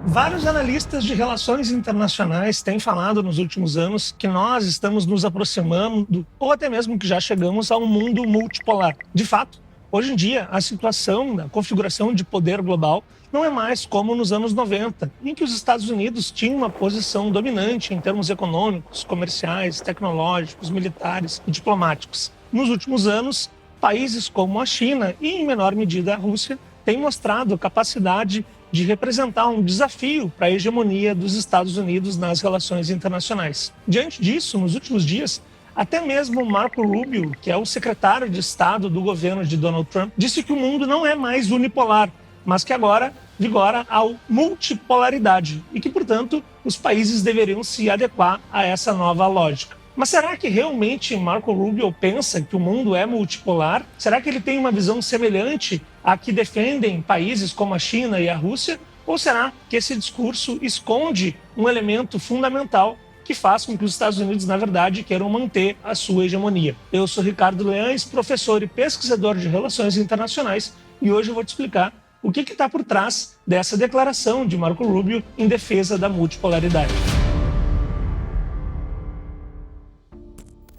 Vários analistas de relações internacionais têm falado nos últimos anos que nós estamos nos aproximando, ou até mesmo que já chegamos a um mundo multipolar. De fato, hoje em dia, a situação da configuração de poder global não é mais como nos anos 90, em que os Estados Unidos tinham uma posição dominante em termos econômicos, comerciais, tecnológicos, militares e diplomáticos. Nos últimos anos, países como a China e, em menor medida, a Rússia, têm mostrado capacidade de representar um desafio para a hegemonia dos Estados Unidos nas relações internacionais. Diante disso, nos últimos dias, até mesmo Marco Rubio, que é o secretário de Estado do governo de Donald Trump, disse que o mundo não é mais unipolar, mas que agora vigora a multipolaridade e que, portanto, os países deveriam se adequar a essa nova lógica. Mas será que realmente Marco Rubio pensa que o mundo é multipolar? Será que ele tem uma visão semelhante à que defendem países como a China e a Rússia? Ou será que esse discurso esconde um elemento fundamental que faz com que os Estados Unidos, na verdade, queiram manter a sua hegemonia? Eu sou Ricardo Leães, professor e pesquisador de relações internacionais, e hoje eu vou te explicar o que está por trás dessa declaração de Marco Rubio em defesa da multipolaridade.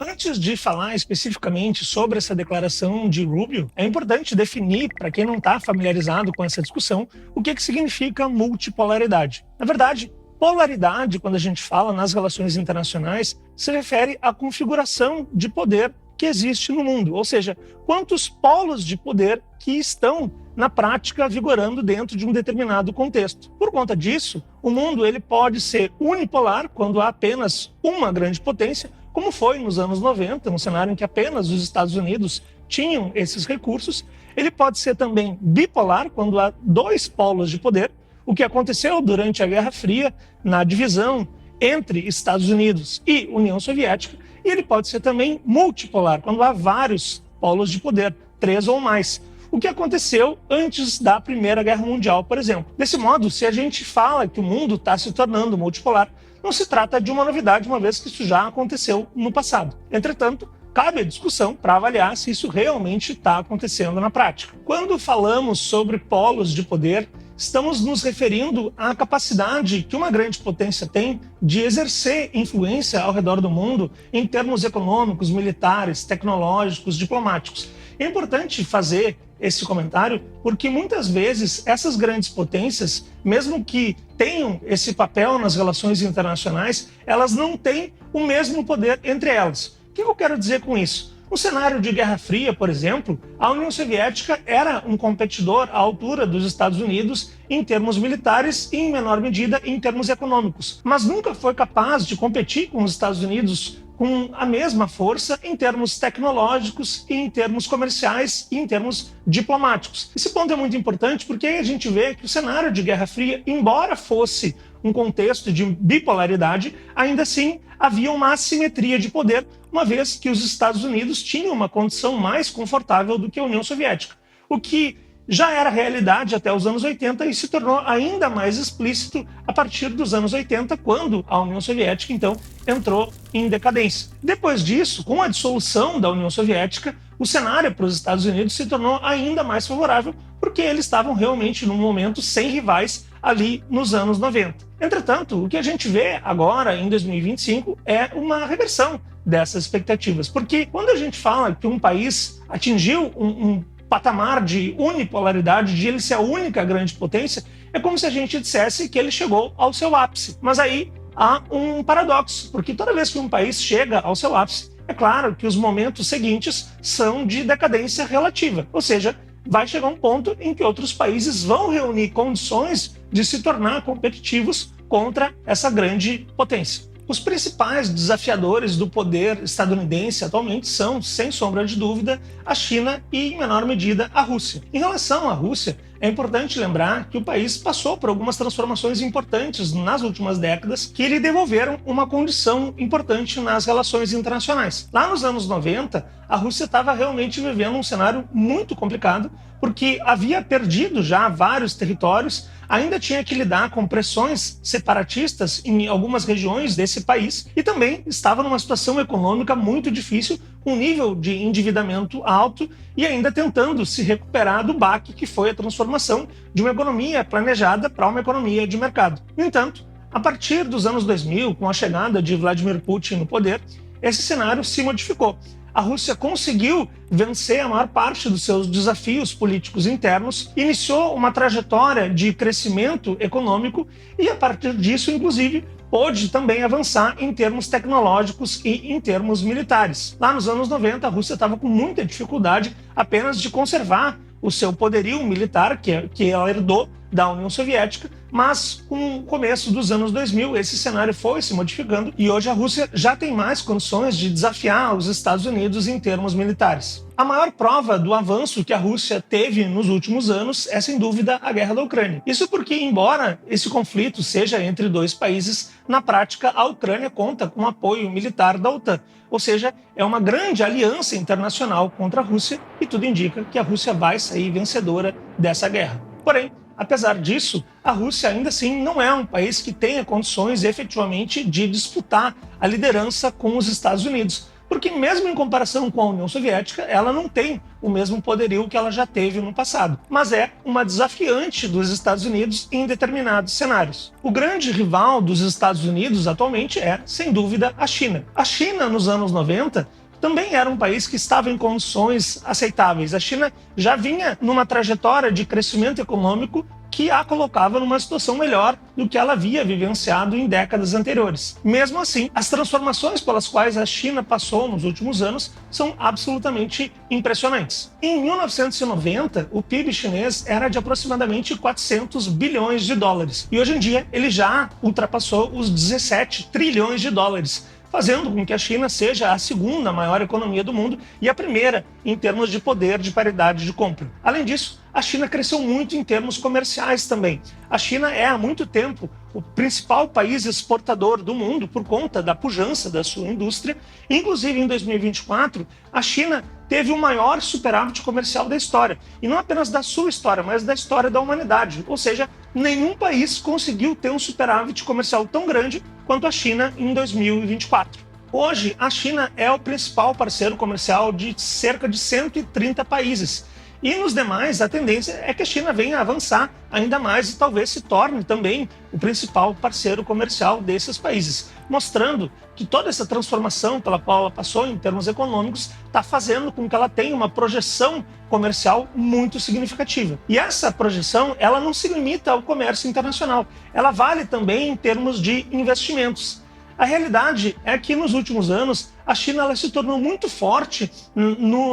Antes de falar especificamente sobre essa declaração de Rubio, é importante definir, para quem não está familiarizado com essa discussão, o que significa multipolaridade. Na verdade, polaridade, quando a gente fala nas relações internacionais, se refere à configuração de poder que existe no mundo, ou seja, quantos polos de poder que estão na prática vigorando dentro de um determinado contexto. Por conta disso, o mundo ele pode ser unipolar quando há apenas uma grande potência, como foi nos anos 90, um cenário em que apenas os Estados Unidos tinham esses recursos. Ele pode ser também bipolar, quando há dois polos de poder, o que aconteceu durante a Guerra Fria, na divisão entre Estados Unidos e União Soviética. E ele pode ser também multipolar, quando há vários polos de poder, 3 ou mais, o que aconteceu antes da Primeira Guerra Mundial, por exemplo. Desse modo, se a gente fala que o mundo está se tornando multipolar, não se trata de uma novidade, uma vez que isso já aconteceu no passado. Entretanto, cabe a discussão para avaliar se isso realmente está acontecendo na prática. Quando falamos sobre polos de poder, estamos nos referindo à capacidade que uma grande potência tem de exercer influência ao redor do mundo em termos econômicos, militares, tecnológicos, diplomáticos. É importante fazer esse comentário porque muitas vezes essas grandes potências, mesmo que tenham esse papel nas relações internacionais, elas não têm o mesmo poder entre elas. O que eu quero dizer com isso? No cenário de Guerra Fria, por exemplo, a União Soviética era um competidor à altura dos Estados Unidos em termos militares e, em menor medida, em termos econômicos, mas nunca foi capaz de competir com os Estados Unidos com a mesma força em termos tecnológicos, e em termos comerciais e em termos diplomáticos. Esse ponto é muito importante porque aí a gente vê que o cenário de Guerra Fria, embora fosse um contexto de bipolaridade, ainda assim havia uma assimetria de poder, uma vez que os Estados Unidos tinham uma condição mais confortável do que a União Soviética, o que já era realidade até os anos 80 e se tornou ainda mais explícito a partir dos anos 80, quando a União Soviética, então, entrou em decadência. Depois disso, com a dissolução da União Soviética, o cenário para os Estados Unidos se tornou ainda mais favorável, porque eles estavam realmente num momento sem rivais ali nos anos 90. Entretanto, o que a gente vê agora, em 2025, é uma reversão dessas expectativas, porque quando a gente fala que um país atingiu um patamar de unipolaridade, de ele ser a única grande potência, é como se a gente dissesse que ele chegou ao seu ápice. Mas aí há um paradoxo, porque toda vez que um país chega ao seu ápice, é claro que os momentos seguintes são de decadência relativa, ou seja, vai chegar um ponto em que outros países vão reunir condições de se tornar competitivos contra essa grande potência. Os principais desafiadores do poder estadunidense atualmente são, sem sombra de dúvida, a China e, em menor medida, a Rússia. Em relação à Rússia, é importante lembrar que o país passou por algumas transformações importantes nas últimas décadas que lhe devolveram uma condição importante nas relações internacionais. Lá nos anos 90, a Rússia estava realmente vivendo um cenário muito complicado, porque havia perdido já vários territórios, ainda tinha que lidar com pressões separatistas em algumas regiões desse país e também estava numa situação econômica muito difícil, com um nível de endividamento alto e ainda tentando se recuperar do baque que foi a transformação de uma economia planejada para uma economia de mercado. No entanto, a partir dos anos 2000, com a chegada de Vladimir Putin no poder, esse cenário se modificou. A Rússia conseguiu vencer a maior parte dos seus desafios políticos internos, iniciou uma trajetória de crescimento econômico e, a partir disso, inclusive, pôde também avançar em termos tecnológicos e em termos militares. Lá nos anos 90, a Rússia estava com muita dificuldade apenas de conservar o seu poderio militar, que ela herdou da União Soviética, mas com o começo dos anos 2000, esse cenário foi se modificando e hoje a Rússia já tem mais condições de desafiar os Estados Unidos em termos militares. A maior prova do avanço que a Rússia teve nos últimos anos é, sem dúvida, a guerra da Ucrânia. Isso porque, embora esse conflito seja entre dois países, na prática a Ucrânia conta com o apoio militar da OTAN. Ou seja, é uma grande aliança internacional contra a Rússia e tudo indica que a Rússia vai sair vencedora dessa guerra. Porém, apesar disso, a Rússia ainda assim não é um país que tenha condições efetivamente de disputar a liderança com os Estados Unidos, porque mesmo em comparação com a União Soviética, ela não tem o mesmo poderio que ela já teve no passado, mas é uma desafiante dos Estados Unidos em determinados cenários. O grande rival dos Estados Unidos atualmente é, sem dúvida, a China. A China, nos anos 90, também era um país que estava em condições aceitáveis. A China já vinha numa trajetória de crescimento econômico que a colocava numa situação melhor do que ela havia vivenciado em décadas anteriores. Mesmo assim, as transformações pelas quais a China passou nos últimos anos são absolutamente impressionantes. Em 1990, o PIB chinês era de aproximadamente 400 bilhões de dólares e hoje em dia ele já ultrapassou os 17 trilhões de dólares, fazendo com que a China seja a segunda maior economia do mundo e a primeira em termos de poder de paridade de compra. Além disso, a China cresceu muito em termos comerciais também. A China é há muito tempo o principal país exportador do mundo por conta da pujança da sua indústria. Inclusive, em 2024, a China teve o maior superávit comercial da história. E não apenas da sua história, mas da história da humanidade. Ou seja, nenhum país conseguiu ter um superávit comercial tão grande quanto a China em 2024. Hoje, a China é o principal parceiro comercial de cerca de 130 países. E nos demais, a tendência é que a China venha a avançar ainda mais e talvez se torne também o principal parceiro comercial desses países, mostrando que toda essa transformação pela qual ela passou em termos econômicos está fazendo com que ela tenha uma projeção comercial muito significativa. E essa projeção, ela não se limita ao comércio internacional, ela vale também em termos de investimentos. A realidade é que nos últimos anos a China ela se tornou muito forte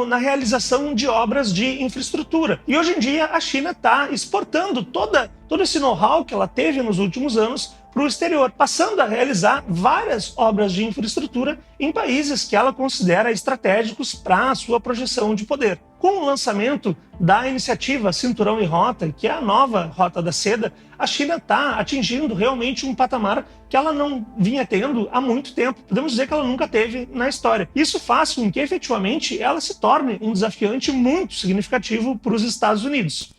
na realização de obras de infraestrutura. E hoje em dia a China está exportando todo esse know-how que ela teve nos últimos anos para o exterior, passando a realizar várias obras de infraestrutura em países que ela considera estratégicos para a sua projeção de poder. Com o lançamento da iniciativa Cinturão e Rota, que é a nova Rota da Seda, a China está atingindo realmente um patamar que ela não vinha tendo há muito tempo. Podemos dizer que ela nunca teve na história. Isso faz com que, efetivamente, ela se torne um desafiante muito significativo para os Estados Unidos.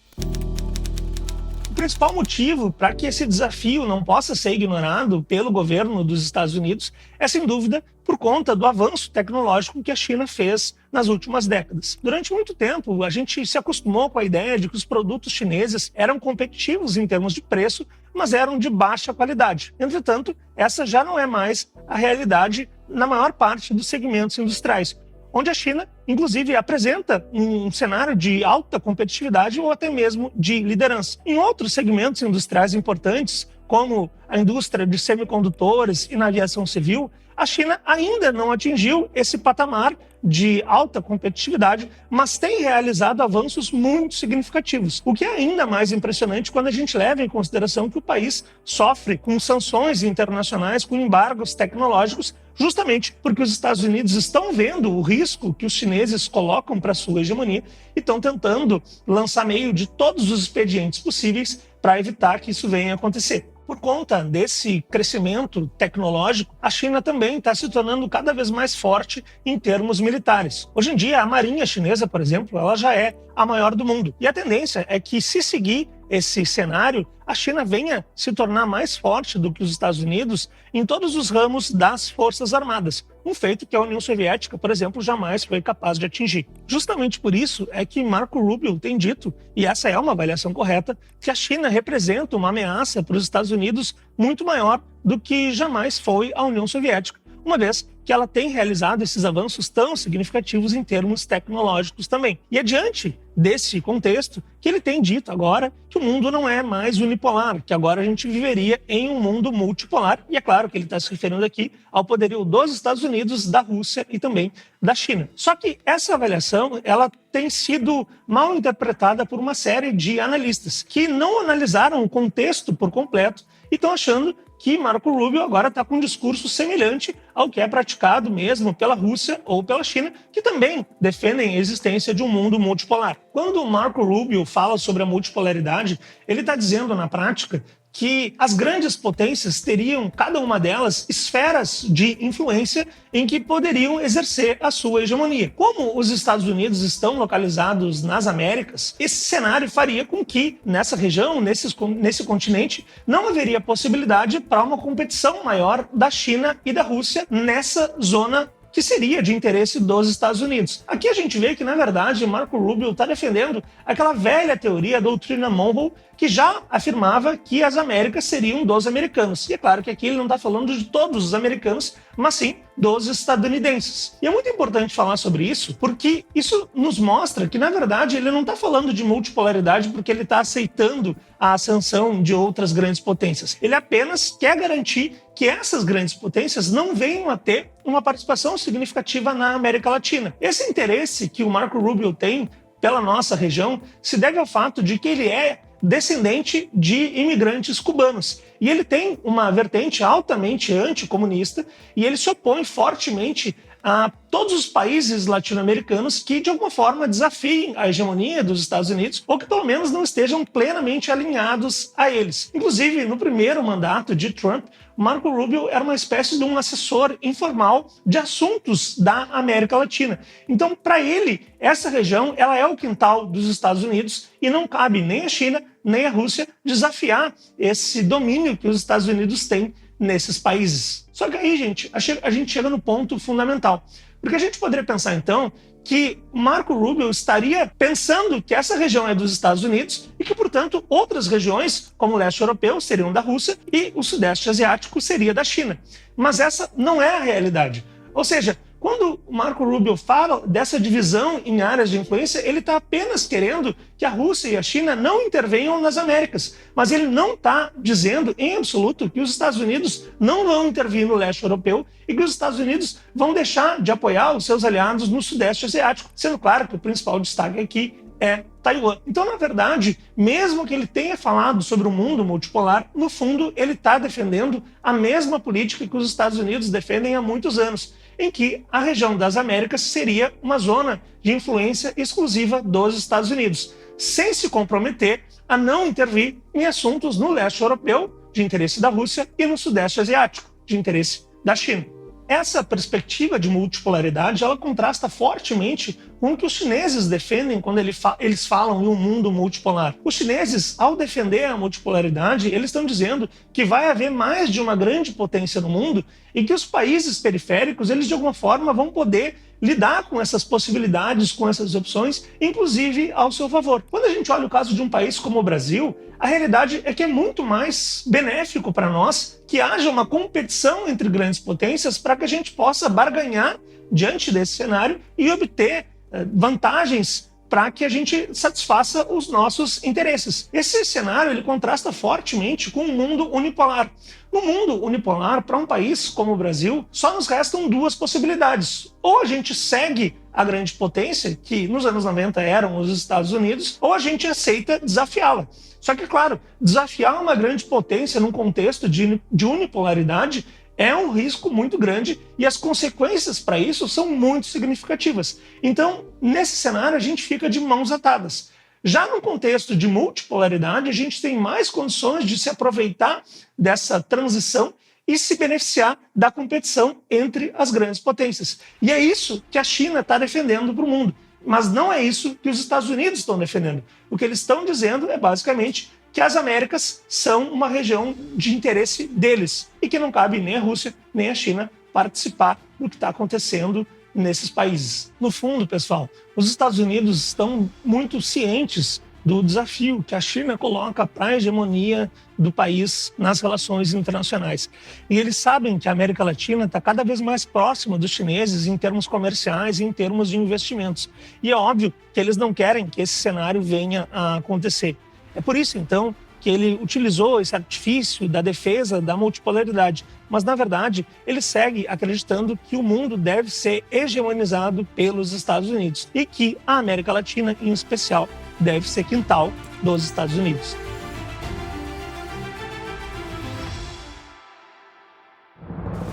O principal motivo para que esse desafio não possa ser ignorado pelo governo dos Estados Unidos é, sem dúvida, por conta do avanço tecnológico que a China fez nas últimas décadas. Durante muito tempo, a gente se acostumou com a ideia de que os produtos chineses eram competitivos em termos de preço, mas eram de baixa qualidade. Entretanto, essa já não é mais a realidade na maior parte dos segmentos industriais, onde a China, inclusive, apresenta um cenário de alta competitividade ou até mesmo de liderança. Em outros segmentos industriais importantes, como a indústria de semicondutores e na aviação civil, a China ainda não atingiu esse patamar de alta competitividade, mas tem realizado avanços muito significativos, o que é ainda mais impressionante quando a gente leva em consideração que o país sofre com sanções internacionais, com embargos tecnológicos, justamente porque os Estados Unidos estão vendo o risco que os chineses colocam para a sua hegemonia e estão tentando lançar meio de todos os expedientes possíveis para evitar que isso venha a acontecer. Por conta desse crescimento tecnológico, a China também está se tornando cada vez mais forte em termos militares. Hoje em dia, a Marinha Chinesa, por exemplo, ela já é a maior do mundo. E a tendência é que, se seguir esse cenário, a China venha se tornar mais forte do que os Estados Unidos em todos os ramos das Forças Armadas, um feito que a União Soviética, por exemplo, jamais foi capaz de atingir. Justamente por isso é que Marco Rubio tem dito, e essa é uma avaliação correta, que a China representa uma ameaça para os Estados Unidos muito maior do que jamais foi a União Soviética, uma vez que ela tem realizado esses avanços tão significativos em termos tecnológicos também. E é diante desse contexto que ele tem dito agora que o mundo não é mais unipolar, que agora a gente viveria em um mundo multipolar, e é claro que ele está se referindo aqui ao poderio dos Estados Unidos, da Rússia e também da China. Só que essa avaliação, ela tem sido mal interpretada por uma série de analistas que não analisaram o contexto por completo e estão achando que Marco Rubio agora está com um discurso semelhante ao que é praticado mesmo pela Rússia ou pela China, que também defendem a existência de um mundo multipolar. Quando Marco Rubio fala sobre a multipolaridade, ele está dizendo na prática que as grandes potências teriam, cada uma delas, esferas de influência em que poderiam exercer a sua hegemonia. Como os Estados Unidos estão localizados nas Américas, esse cenário faria com que, nessa região, nesse continente, não haveria possibilidade para uma competição maior da China e da Rússia nessa zona que seria de interesse dos Estados Unidos. Aqui a gente vê que, na verdade, Marco Rubio está defendendo aquela velha teoria, a doutrina Monroe, que já afirmava que as Américas seriam dos americanos. E é claro que aqui ele não está falando de todos os americanos, mas sim dos estadunidenses. E é muito importante falar sobre isso, porque isso nos mostra que, na verdade, ele não está falando de multipolaridade porque ele está aceitando a ascensão de outras grandes potências. Ele apenas quer garantir que essas grandes potências não venham a ter uma participação significativa na América Latina. Esse interesse que o Marco Rubio tem pela nossa região se deve ao fato de que ele é descendente de imigrantes cubanos. E ele tem uma vertente altamente anticomunista e ele se opõe fortemente a todos os países latino-americanos que, de alguma forma, desafiem a hegemonia dos Estados Unidos ou que, pelo menos, não estejam plenamente alinhados a eles. Inclusive, no primeiro mandato de Trump, Marco Rubio era uma espécie de um assessor informal de assuntos da América Latina. Então, para ele, essa região ela é o quintal dos Estados Unidos e não cabe nem a China nem a Rússia desafiar esse domínio que os Estados Unidos têm nesses países. Só que aí, gente, a gente chega no ponto fundamental. Porque a gente poderia pensar, então, que Marco Rubio estaria pensando que essa região é dos Estados Unidos e que, portanto, outras regiões, como o leste europeu, seriam da Rússia e o sudeste asiático seria da China. Mas essa não é a realidade. Ou seja, quando Marco Rubio fala dessa divisão em áreas de influência, ele está apenas querendo que a Rússia e a China não intervenham nas Américas. Mas ele não está dizendo, em absoluto, que os Estados Unidos não vão intervir no leste europeu e que os Estados Unidos vão deixar de apoiar os seus aliados no sudeste asiático. Sendo claro que o principal destaque aqui é Taiwan. Então, na verdade, mesmo que ele tenha falado sobre um mundo multipolar, no fundo, ele está defendendo a mesma política que os Estados Unidos defendem há muitos anos, em que a região das Américas seria uma zona de influência exclusiva dos Estados Unidos, sem se comprometer a não intervir em assuntos no leste europeu, de interesse da Rússia, e no sudeste asiático, de interesse da China. Essa perspectiva de multipolaridade, ela contrasta fortemente com o que os chineses defendem quando eles falam em um mundo multipolar. Os chineses, ao defender a multipolaridade, eles estão dizendo que vai haver mais de uma grande potência no mundo e que os países periféricos, eles de alguma forma vão poder lidar com essas possibilidades, com essas opções, inclusive ao seu favor. Quando a gente olha o caso de um país como o Brasil, a realidade é que é muito mais benéfico para nós que haja uma competição entre grandes potências para que a gente possa barganhar diante desse cenário e obter vantagens para que a gente satisfaça os nossos interesses. Esse cenário ele contrasta fortemente com o mundo unipolar. No mundo unipolar, para um país como o Brasil, só nos restam duas possibilidades. Ou a gente segue a grande potência, que nos anos 90 eram os Estados Unidos, ou a gente aceita desafiá-la. Só que, claro, desafiar uma grande potência num contexto de unipolaridade é um risco muito grande e as consequências para isso são muito significativas. Então, nesse cenário, a gente fica de mãos atadas. Já no contexto de multipolaridade, a gente tem mais condições de se aproveitar dessa transição e se beneficiar da competição entre as grandes potências. E é isso que a China está defendendo para o mundo. Mas não é isso que os Estados Unidos estão defendendo. O que eles estão dizendo é basicamente que as Américas são uma região de interesse deles e que não cabe nem a Rússia nem a China participar do que está acontecendo nesses países. No fundo, pessoal, os Estados Unidos estão muito cientes do desafio que a China coloca para a hegemonia do país nas relações internacionais. E eles sabem que a América Latina está cada vez mais próxima dos chineses em termos comerciais e em termos de investimentos. E é óbvio que eles não querem que esse cenário venha a acontecer. É por isso, então, que ele utilizou esse artifício da defesa da multipolaridade. Mas, na verdade, ele segue acreditando que o mundo deve ser hegemonizado pelos Estados Unidos e que a América Latina, em especial, deve ser quintal dos Estados Unidos.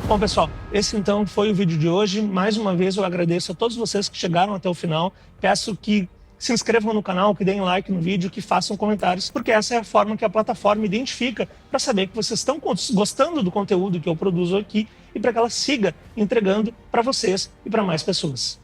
Bom, pessoal, esse então foi o vídeo de hoje. Mais uma vez eu agradeço a todos vocês que chegaram até o final. Peço que se inscrevam no canal, que deem like no vídeo, que façam comentários, porque essa é a forma que a plataforma identifica para saber que vocês estão gostando do conteúdo que eu produzo aqui e para que ela siga entregando para vocês e para mais pessoas.